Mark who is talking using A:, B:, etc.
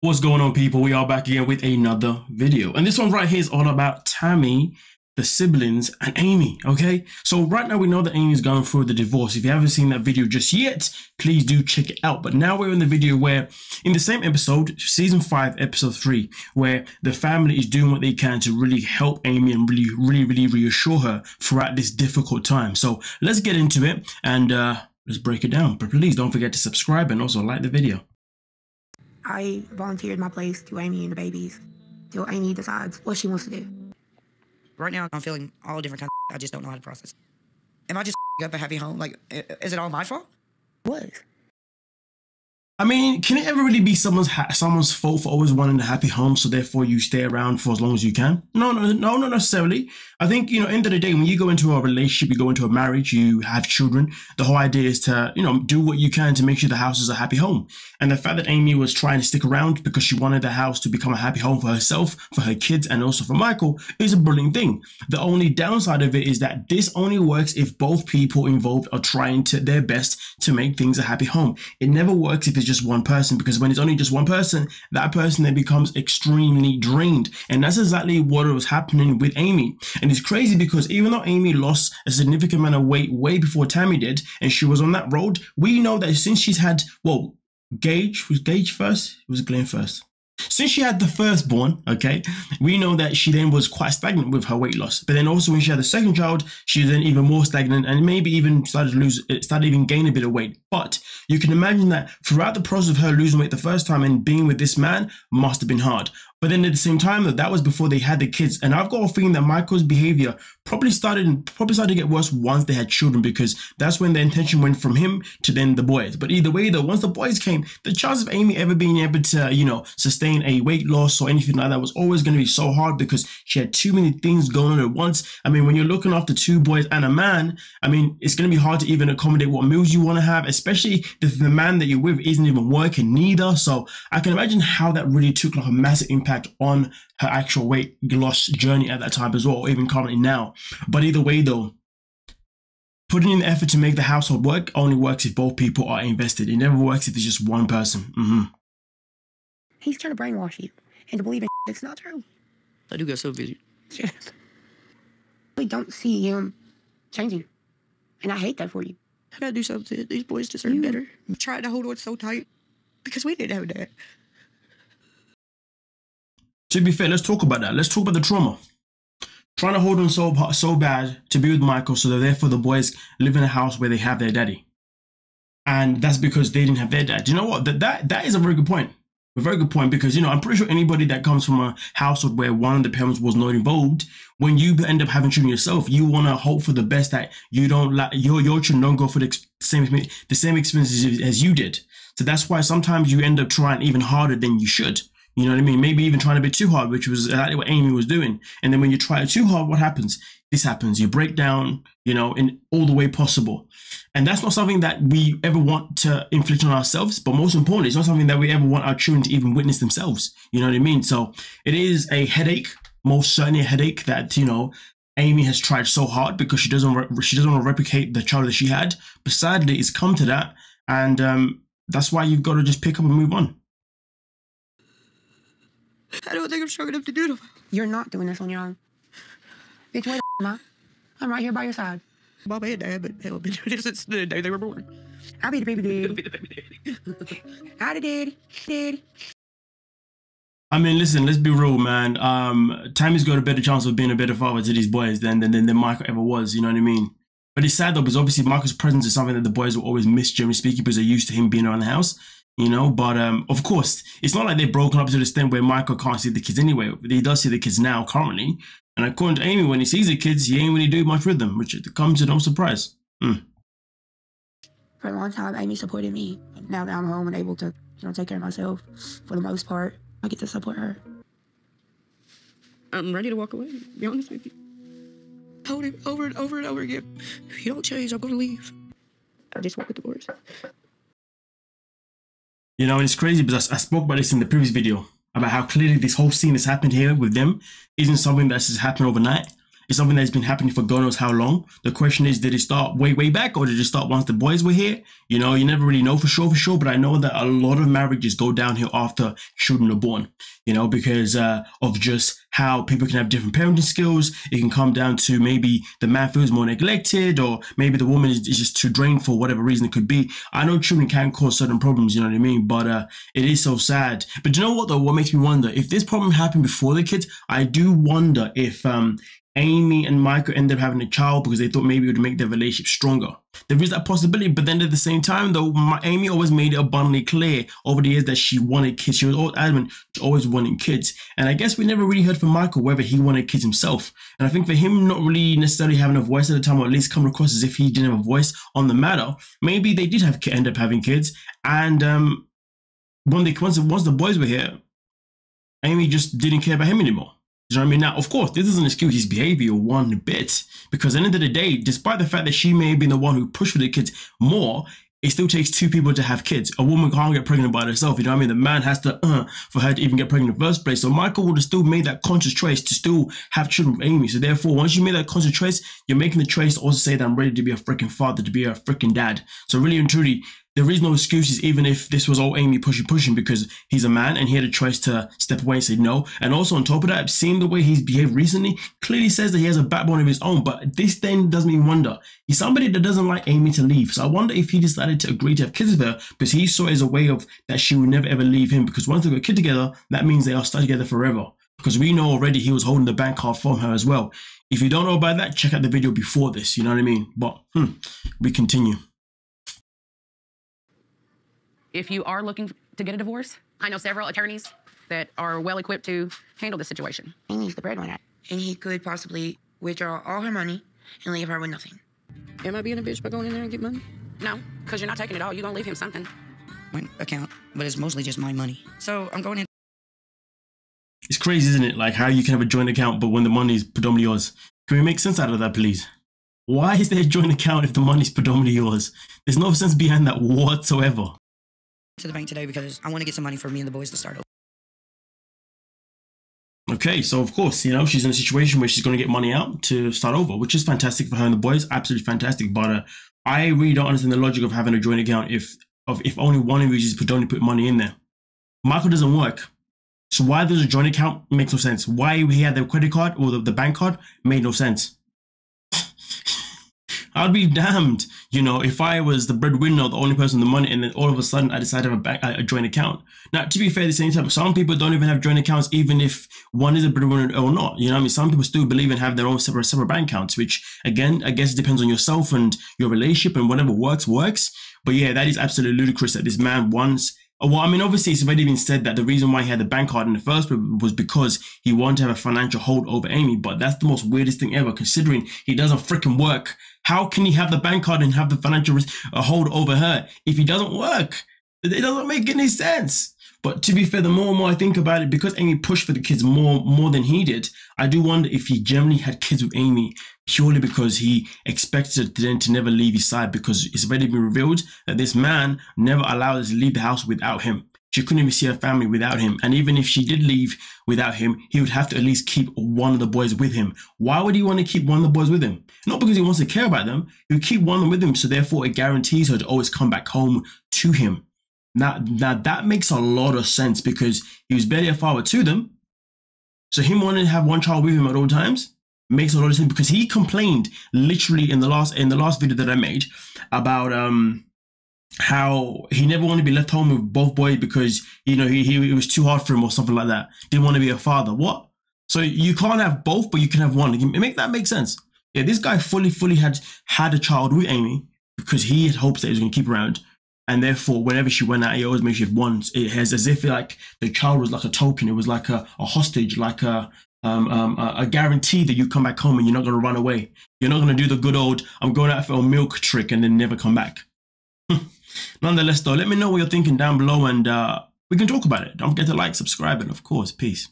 A: What's going on, people? We are back again with another video, and this one right here is all about Tammy, the siblings, and Amy. Okay, so right now we know that Amy is going through the divorce. If you haven't seen that video just yet, please do check it out. But now we're in the video where, in the same episode, season 5, episode 3, where the family is doing what they can to really help Amy and really reassure her throughout this difficult time. So let's get into it and let's break it down. But please don't forget to subscribe and also like the video.
B: I volunteered my place to Amy and the babies till Amy decides what she wants to do.
C: Right now, I'm feeling all different kinds of I just don't know how to process. Am I just up a happy home? Like, is it all my fault?
B: What?
A: I mean, can it ever really be someone's fault for always wanting a happy home, so therefore you stay around for as long as you can? No, not necessarily. I think, end of the day, when you go into a relationship, you go into a marriage, you have children, the whole idea is to, do what you can to make sure the house is a happy home. And the fact that Amy was trying to stick around because she wanted the house to become a happy home for herself, for her kids, and also for Michael is a brilliant thing. The only downside of it is that this only works if both people involved are trying their best to make things a happy home. It never works if it's just one person, because when it's only just one person, that person then becomes extremely drained. And that's exactly what was happening with Amy. And it's crazy because even though Amy lost a significant amount of weight way before Tammy did, and she was on that road, we know that since she's had, Gage first? It was Glenn first. Since she had the firstborn, okay, we know that she then was quite stagnant with her weight loss. But then also when she had the second child, she was then even more stagnant and maybe even started even gaining a bit of weight. But you can imagine that throughout the process of her losing weight the first time and being with this man must have been hard. But then at the same time, that was before they had the kids. And I've got a feeling that Michael's behavior probably started to get worse once they had children, because that's when the intention went from him to then the boys. But either way, though, once the boys came, the chance of Amy ever being able to, sustain a weight loss or anything like that was always going to be so hard, because she had too many things going on at once. I mean, when you're looking after 2 boys and a man, I mean, it's going to be hard to even accommodate what meals you want to have, especially if the man that you're with isn't even working neither. So I can imagine how that really took like a massive impact on her actual weight loss journey at that time as well, or even currently now. But either way though, putting in the effort to make the household work only works if both people are invested. It never works if it's just one person.
B: He's trying to brainwash you into believing it's not true.
C: I do get so busy.
B: We don't see him changing, and I hate that for you.
C: I gotta do something. These boys deserve better. I'm trying to hold on so tight because we didn't have that.
A: To be fair, let's talk about that. Let's talk about the trauma. Trying to hold on so bad to be with Michael, so that therefore the boys live in a house where they have their daddy. And that's because they didn't have their dad. You know what? That is a very good point. A very good point, because, I'm pretty sure anybody that comes from a household where one of the parents was not involved, when you end up having children yourself, you want to hope for the best, that you don't your children don't go for the same experiences as you did. So that's why sometimes you end up trying even harder than you should. You know what I mean? Maybe even trying a bit too hard, which was exactly what Amy was doing. And then when you try it too hard, what happens? This happens. You break down, in all the way possible. And that's not something that we ever want to inflict on ourselves. But most importantly, it's not something that we ever want our children to even witness themselves. You know what I mean? So it is a headache, most certainly a headache that, Amy has tried so hard because she doesn't want to replicate the child that she had. But sadly, it's come to that. And that's why you've got to just pick up and move on.
C: I don't think I'm strong enough to do it.
B: You're not doing this on your own. Bitch, wait, Ma. I'm right here by your side.
C: Mama and Dad, but hell, I've been doing this since the day they were born.
B: I'll be the baby daddy.
C: I'll be the baby daddy.
B: I'll be daddy.
A: I mean, listen, let's be real, man. Tammy's got a better chance of being a better father to these boys than Michael ever was, you know what I mean? But it's sad though, because obviously Michael's presence is something that the boys will always miss, generally speaking, because they're used to him being around the house. But of course, it's not like they've broken up to the extent where Michael can't see the kids anyway. He does see the kids now, currently. And according to Amy, when he sees the kids, he ain't really doing much with them, which comes to no surprise.
B: For a long time, Amy supported me. Now that I'm home and able to, take care of myself, for the most part, I get to support her.
C: I'm ready to walk away, to be honest with you. Told him over and over and over again, if you don't change, I'm going to leave. I just want a divorce.
A: And it's crazy because I spoke about this in the previous video about how clearly this whole scene that's happened here with them isn't something that's just happened overnight. It's something that's been happening for God knows how long. The question is, did it start way back, or did it start once the boys were here? You know, you never really know for sure, but I know that a lot of marriages go downhill after children are born, you know, because of just how people can have different parenting skills. It can come down to maybe the man feels more neglected, or maybe the woman is just too drained for whatever reason it could be. I know children can cause certain problems, you know what I mean? But it is so sad. But you know what though? What makes me wonder, if this problem happened before the kids, I do wonder if Amy and Michael ended up having a child because they thought maybe it would make their relationship stronger. There is that possibility, but then at the same time though, Amy always made it abundantly clear over the years that she wanted kids. She was always adamant, she always wanted kids. And I guess we never really heard from Michael whether he wanted kids himself. And I think for him not really necessarily having a voice at the time, or at least coming across as if he didn't have a voice on the matter, maybe they did end up having kids. And once the boys were here, Amy just didn't care about him anymore. You know what I mean? Now, of course, this doesn't excuse his behavior one bit, because at the end of the day, despite the fact that she may have been the one who pushed for the kids more, it still takes two people to have kids. A woman can't get pregnant by herself, you know what I mean? The man has to, for her to even get pregnant in the first place. So Michael would have still made that conscious choice to still have children with Amy. So therefore, once you make that conscious choice, you're making the choice to also say that I'm ready to be a freaking father, to be a freaking dad. So really and truly, there is no excuses, even if this was all Amy pushing, because he's a man and he had a choice to step away and say no. And also on top of that, seeing the way he's behaved recently clearly says that he has a backbone of his own. But this then does me wonder, he's somebody that doesn't like Amy to leave. So I wonder if he decided to agree to have kids with her because he saw it as a way of that she would never ever leave him, because once they got a kid together, that means they are stuck together forever. Because we know already he was holding the bank card from her as well. If you don't know about that, check out the video before this, you know what I mean? But we continue.
D: If you are looking to get a divorce, I know several attorneys that are well equipped to handle this situation.
B: Amy's the breadwinner, and he could possibly withdraw all her money and leave her with nothing.
C: Am I being a bitch by going in there and get money?
D: No, because you're not taking it all. You're going to leave him something.
E: My account, but it's mostly just my money. So I'm going in.
A: It's crazy, isn't it? Like how you can have a joint account, but when the money is predominantly yours. Can we make sense out of that, please? Why is there a joint account if the money is predominantly yours? There's no sense behind that whatsoever.
E: To the bank today because I want to get some money for me and the boys to start over.
A: Okay, so of course, you know, she's in a situation where she's going to get money out to start over, which is fantastic for her and the boys, absolutely fantastic. But I really don't understand the logic of having a joint account if only one of you is predominantly put money in there. Michael doesn't work, so why there's a joint account makes no sense. Why he had the credit card or the bank card made no sense. I'd be damned, you know, if I was the breadwinner, the only person with the money, and then all of a sudden I decided to have a joint account. Now, to be fair, at the same time, some people don't even have joint accounts, even if one is a breadwinner or not. You know what I mean? Some people still believe in have their own separate bank accounts, which again, I guess it depends on yourself and your relationship, and whatever works. But yeah, that is absolutely ludicrous that this man wants. Well, I mean, obviously, it's already been said that the reason why he had the bank card in the first place was because he wanted to have a financial hold over Amy. But that's the most weirdest thing ever, considering he doesn't freaking work. How can he have the bank card and have the financial hold over her if he doesn't work? It doesn't make any sense. But to be fair, the more and more I think about it, because Amy pushed for the kids more than he did, I do wonder if he generally had kids with Amy purely because he expected them to never leave his side, because it's already been revealed that this man never allowed her to leave the house without him. She couldn't even see her family without him. And even if she did leave without him, he would have to at least keep one of the boys with him. Why would he want to keep one of the boys with him? Not because he wants to care about them. He would keep one of them with him, so therefore it guarantees her to always come back home to him. Now that makes a lot of sense, because he was barely a father to them. So him wanting to have one child with him at all times makes a lot of sense, because he complained literally in the last video that I made about how he never wanted to be left home with both boys because, you know, it was too hard for him or something like that. Didn't want to be a father. What? So you can't have both, but you can have one. That make sense? Yeah, this guy fully had a child with Amy because he had hopes that he was going to keep around. And therefore, whenever she went out, he always made sure she had one. It has as if like the child was like a token. It was like a hostage, like a guarantee that you come back home and you're not going to run away. You're not going to do the good old, I'm going out for a milk trick and then never come back. Nonetheless, though, let me know what you're thinking down below, and we can talk about it. Don't forget to like, subscribe, and of course, peace.